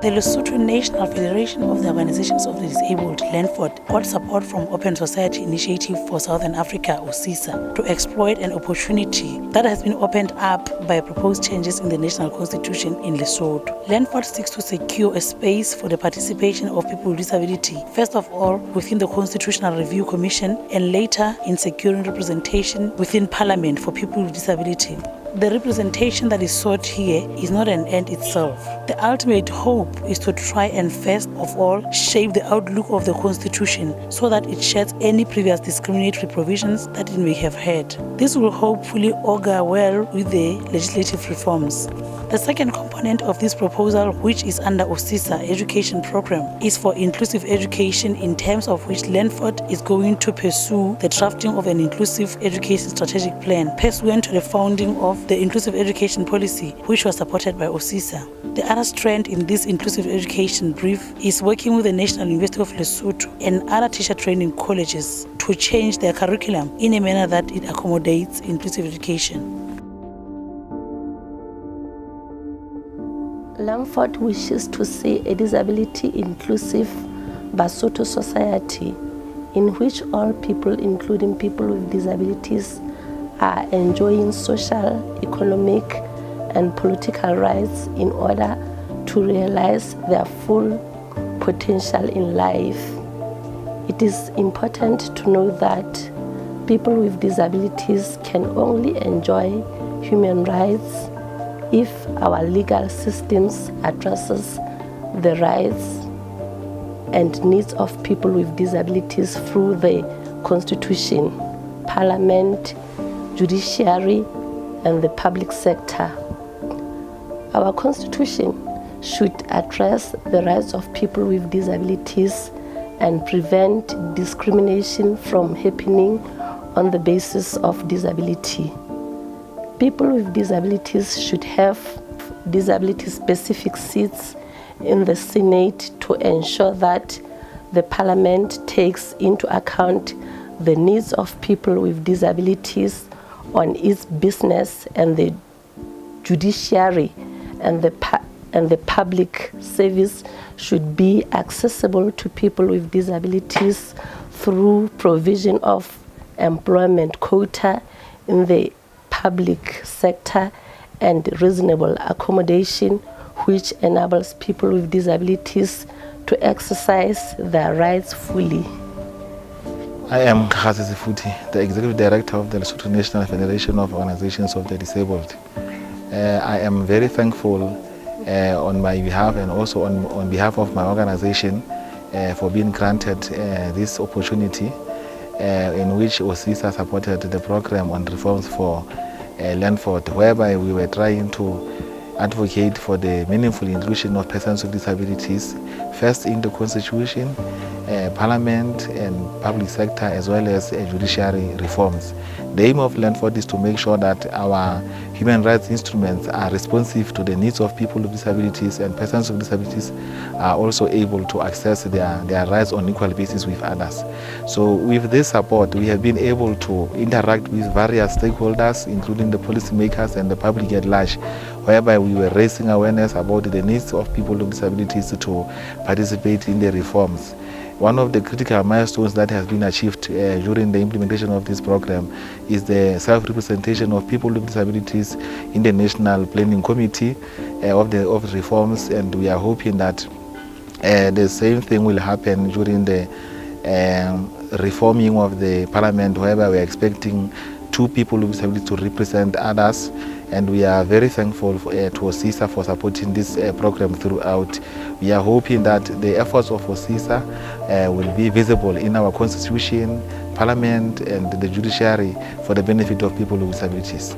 The Lesotho National Federation of the Organizations of the Disabled, LANFOD, got support from Open Society Initiative for Southern Africa, OSISA, to exploit an opportunity that has been opened up by proposed changes in the national constitution in Lesotho. LANFOD seeks to secure a space for the participation of people with disability, first of all within the Constitutional Review Commission and later in securing representation within Parliament for people with disability. The representation that is sought here is not an end itself. The ultimate hope is to try and first of all shape the outlook of the Constitution so that it sheds any previous discriminatory provisions that it may have had. This will hopefully augur well with the legislative reforms. The second component of this proposal, which is under OSISA education program, is for inclusive education, in terms of which LANFOD is going to pursue the drafting of an inclusive education strategic plan pursuant to the founding of the inclusive education policy, which was supported by OSISA. The other strand in this inclusive education brief is working with the National University of Lesotho and other teacher training colleges to change their curriculum in a manner that it accommodates inclusive education. LANFOD wishes to see a disability-inclusive Basotho society in which all people, including people with disabilities, are enjoying social, economic, and political rights in order to realize their full potential in life. It is important to know that people with disabilities can only enjoy human rights if our legal systems addresses the rights and needs of people with disabilities through the Constitution, Parliament, judiciary, and the public sector. Our Constitution should address the rights of people with disabilities and prevent discrimination from happening on the basis of disability. People with disabilities should have disability-specific seats in the Senate to ensure that the Parliament takes into account the needs of people with disabilities on its business, and the judiciary and the public service should be accessible to people with disabilities through provision of employment quota in the public sector and reasonable accommodation, which enables people with disabilities to exercise their rights fully. I am Khetsi, the Executive Director of the Lesotho National Federation of Organizations of the Disabled. I am very thankful on my behalf and also on behalf of my organization for being granted this opportunity in which OSISA supported the program on reforms for LANFOD, whereby we were trying to advocate for the meaningful inclusion of persons with disabilities, first in the Constitution, Parliament and public sector, as well as judiciary reforms. The aim of LANFOD is to make sure that our human rights instruments are responsive to the needs of people with disabilities, and persons with disabilities are also able to access their rights on equal basis with others. So with this support, we have been able to interact with various stakeholders, including the policymakers and the public at large, whereby we were raising awareness about the needs of people with disabilities to participate in the reforms. One of the critical milestones that has been achieved during the implementation of this program is the self-representation of people with disabilities in the National Planning Committee of reforms, and we are hoping that the same thing will happen during the reforming of the Parliament, whereby we are expecting 2 people with disabilities to represent others. And we are very thankful to OSISA for supporting this program throughout. We are hoping that the efforts of OSISA will be visible in our Constitution, Parliament, and the judiciary for the benefit of people with disabilities.